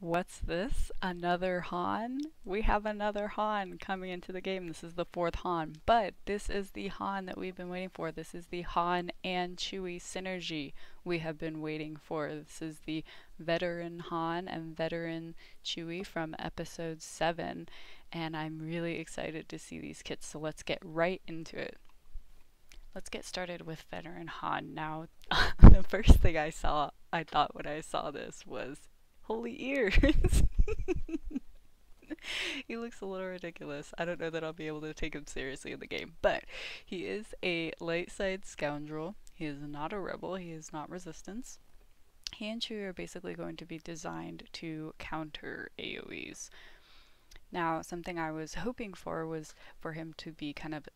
What's this? Another Han? We have another Han coming into the game. This is the fourth Han, but this is the Han that we've been waiting for. This is the Han and Chewie synergy we have been waiting for. This is the veteran Han and veteran Chewie from episode 7, and I'm really excited to see these kits, so let's get right into it. Let's get started with veteran Han. Now, the first thing I thought when I saw this was, holy ears! He looks a little ridiculous. I don't know that I'll be able to take him seriously in the game, but he is a light side scoundrel. He is not a rebel. He is not resistance. He and Chewie are basically going to be designed to counter AoEs. Now, something I was hoping for was for him to be kind of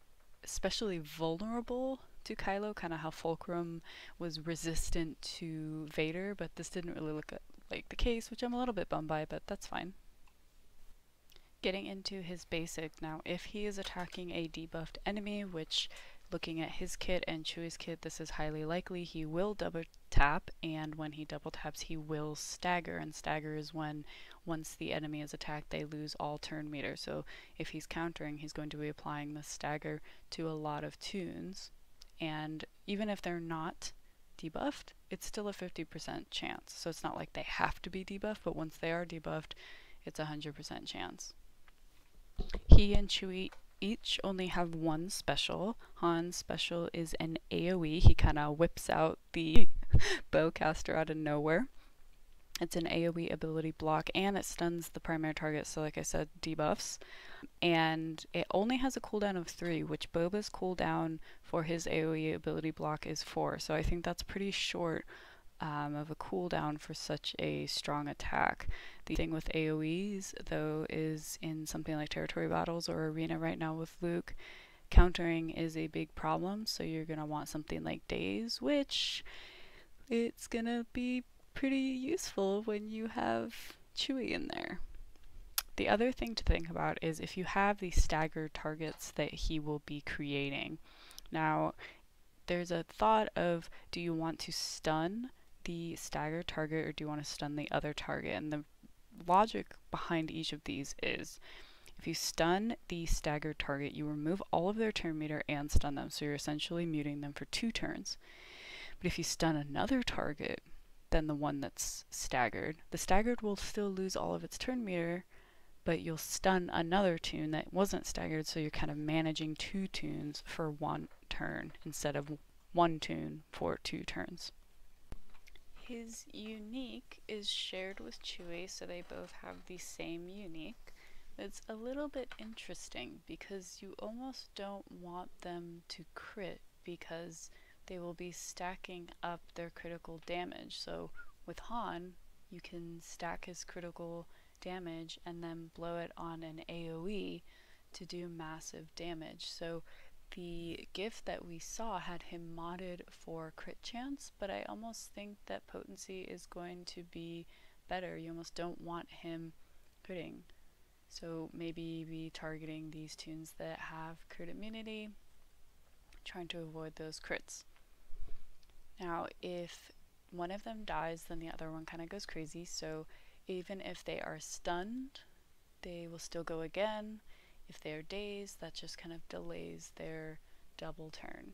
especially vulnerable to Kylo, kind of how Fulcrum was resistant to Vader, but this didn't really look like the case, which I'm a little bit bummed by, but that's fine. Getting into his basic, now if he is attacking a debuffed enemy, which looking at his kit and Chewie's kit, this is highly likely, he will double tap, and when he double taps he will stagger, and stagger is when once the enemy is attacked they lose all turn meter. So if he's countering, he's going to be applying the stagger to a lot of tunes, and even if they're not debuffed, it's still a 50% chance. So it's not like they have to be debuffed, but once they are debuffed, it's a 100% chance. He and Chewie each only have one special. Han's special is an AoE. He kind of whips out the bowcaster out of nowhere. It's an AoE ability block, and it stuns the primary target, so like I said, debuffs. And it only has a cooldown of 3, which Boba's cooldown for his AoE ability block is 4, so I think that's pretty short of a cooldown for such a strong attack. The thing with AoEs, though, is in something like territory battles or arena right now with Luke, countering is a big problem, so you're going to want something like Daze, which it's going to be pretty useful when you have Chewie in there. The other thing to think about is if you have these staggered targets that he will be creating. Now, there's a thought of, do you want to stun the staggered target or do you want to stun the other target? And the logic behind each of these is, if you stun the staggered target, you remove all of their turn meter and stun them, so you're essentially muting them for 2 turns. But if you stun another target than the one that's staggered, the staggered will still lose all of its turn meter, but you'll stun another tune that wasn't staggered, so you're kind of managing 2 tunes for 1 turn instead of 1 tune for 2 turns. His unique is shared with Chewie, so they both have the same unique. It's a little bit interesting because you almost don't want them to crit because they will be stacking up their critical damage. So with Han, you can stack his critical damage and then blow it on an AoE to do massive damage. So the gift that we saw had him modded for crit chance, but I almost think that potency is going to be better. You almost don't want him critting. So maybe be targeting these tunes that have crit immunity, trying to avoid those crits. Now, if one of them dies, then the other one kind of goes crazy, so even if they are stunned, they will still go again. If they are dazed, that just kind of delays their double turn.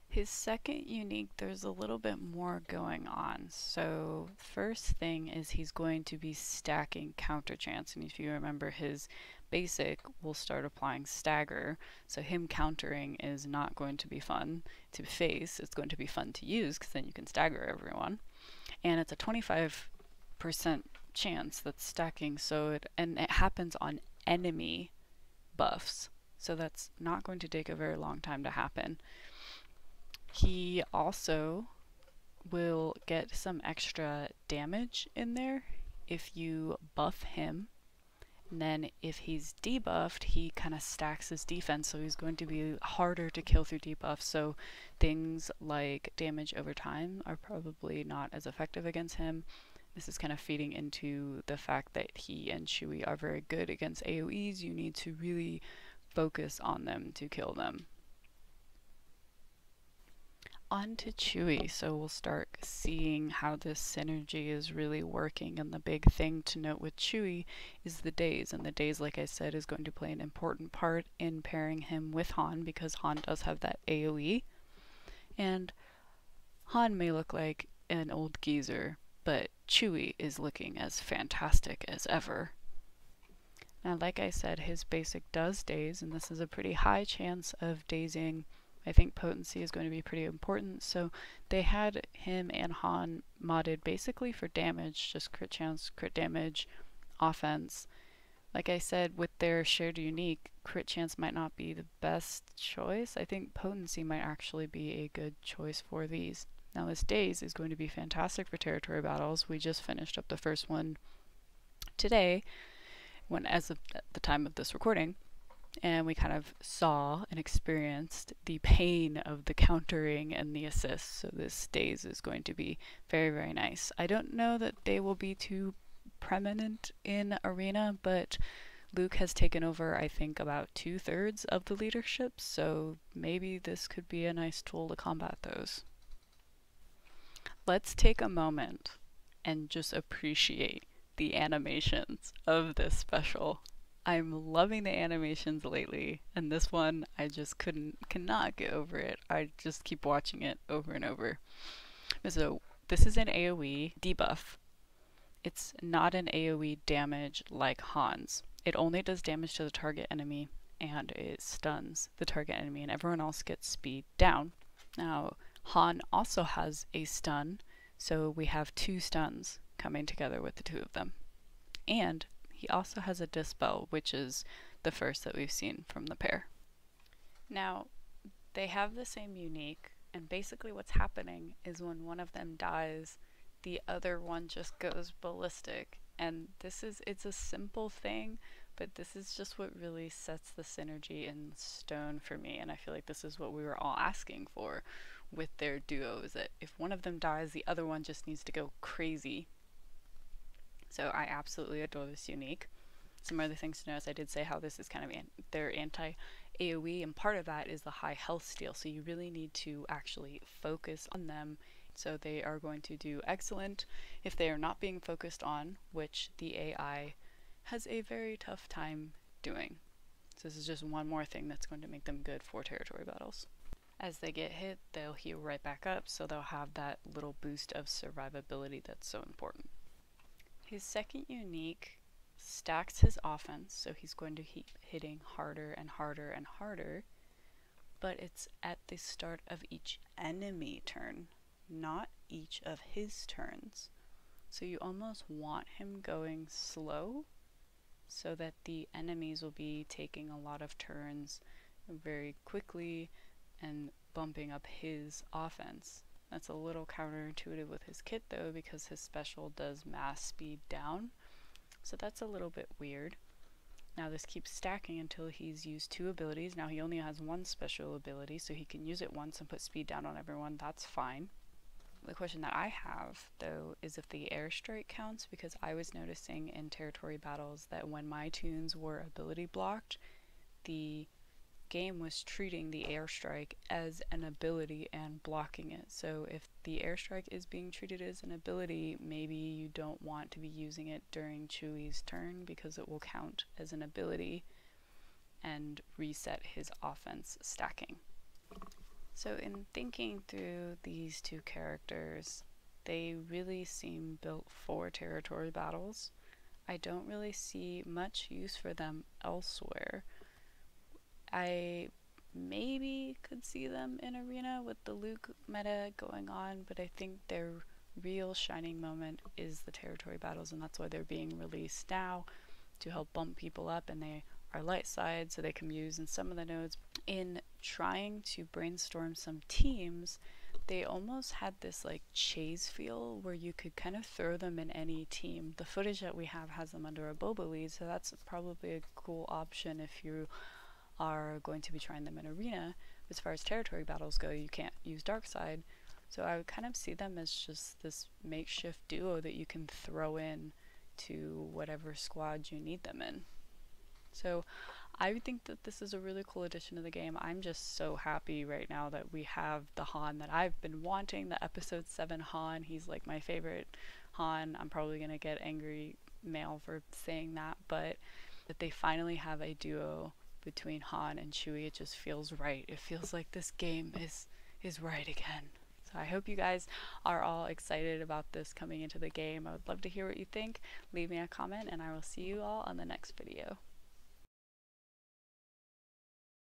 His second unique, there's a little bit more going on. So first thing is he's going to be stacking counter chance, and if you remember, his basic will start applying stagger, so him countering is not going to be fun to face. It's going to be fun to use because then you can stagger everyone, and it's a 25% chance that's stacking, so it happens on enemy buffs, so that's not going to take a very long time to happen. He also will get some extra damage in there if you buff him, and then if he's debuffed, he kind of stacks his defense, so he's going to be harder to kill through debuffs, so things like damage over time are probably not as effective against him. This is kind of feeding into the fact that he and Chewie are very good against AoEs. You need to really focus on them to kill them. On to Chewie. So we'll start seeing how this synergy is really working. And the big thing to note with Chewie is the days. And the days, like I said, is going to play an important part in pairing him with Han, because Han does have that AoE. And Han may look like an old geezer, but Chewie is looking as fantastic as ever. Now, like I said, his basic does daze, and this is a pretty high chance of dazing. I think potency is going to be pretty important, so they had him and Han modded basically for damage, just crit chance, crit damage, offense. Like I said, with their shared unique, crit chance might not be the best choice. I think potency might actually be a good choice for these. Now this daze is going to be fantastic for territory battles. We just finished up the first one today, as of the time of this recording, and we kind of saw and experienced the pain of the countering and the assists. So this daze is going to be very, very nice. I don't know that they will be too prominent in Arena, but Luke has taken over, I think, about 2/3 of the leadership, so maybe this could be a nice tool to combat those. Let's take a moment and just appreciate the animations of this special. I'm loving the animations lately, and this one I just cannot get over it. I just keep watching it over and over. So this is an AoE debuff. It's not an AoE damage like Han's. It only does damage to the target enemy, and it stuns the target enemy, and everyone else gets speed down. Now, Han also has a stun, so we have 2 stuns coming together with the 2 of them. And he also has a dispel, which is the first that we've seen from the pair. Now, they have the same unique, and basically what's happening is when one of them dies, the other one just goes ballistic. And it's a simple thing, but this is just what really sets the synergy in stone for me, and I feel like this is what we were all asking for with their duo, is that if one of them dies, the other one just needs to go crazy. So I absolutely adore this unique. Some other things to notice, I did say how this is kind of their anti-AoE, and part of that is the high health steal, so you really need to actually focus on them. So they are going to do excellent if they are not being focused on, which the AI has a very tough time doing. So this is just one more thing that's going to make them good for territory battles. As they get hit, they'll heal right back up, so they'll have that little boost of survivability that's so important. His second unique stacks his offense, so he's going to keep hitting harder and harder and harder, but it's at the start of each enemy turn, not each of his turns. So you almost want him going slow so that the enemies will be taking a lot of turns very quickly and bumping up his offense. That's a little counterintuitive with his kit though, because his special does mass speed down, so that's a little bit weird. Now this keeps stacking until he's used 2 abilities. Now he only has 1 special ability, so he can use it once and put speed down on everyone. That's fine. The question that I have though is if the airstrike counts, because I was noticing in territory battles that when my tunes were ability blocked, the game was treating the airstrike as an ability and blocking it. So if the airstrike is being treated as an ability, maybe you don't want to be using it during Chewie's turn, because it will count as an ability and reset his offense stacking. So in thinking through these 2 characters, they really seem built for territory battles. I don't really see much use for them elsewhere. I maybe could see them in Arena with the Luke meta going on, but I think their real shining moment is the territory battles, and that's why they're being released now, to help bump people up, and they are light side, so they can be used in some of the nodes. In trying to brainstorm some teams, they almost had this like chase feel where you could kind of throw them in any team. The footage that we have has them under a Boba lead, so that's probably a cool option if you are going to be trying them in Arena. As far as territory battles go, you can't use dark side, so I would kind of see them as just this makeshift duo that you can throw in to whatever squad you need them in. So I think that this is a really cool addition to the game. I'm just so happy right now that we have the Han that I've been wanting, the episode 7 Han. He's like my favorite Han. I'm probably gonna get angry mail for saying that, but that they finally have a duo between Han and Chewie, it just feels right. It feels like this game is right again. So I hope you guys are all excited about this coming into the game. I would love to hear what you think. Leave me a comment and I will see you all on the next video.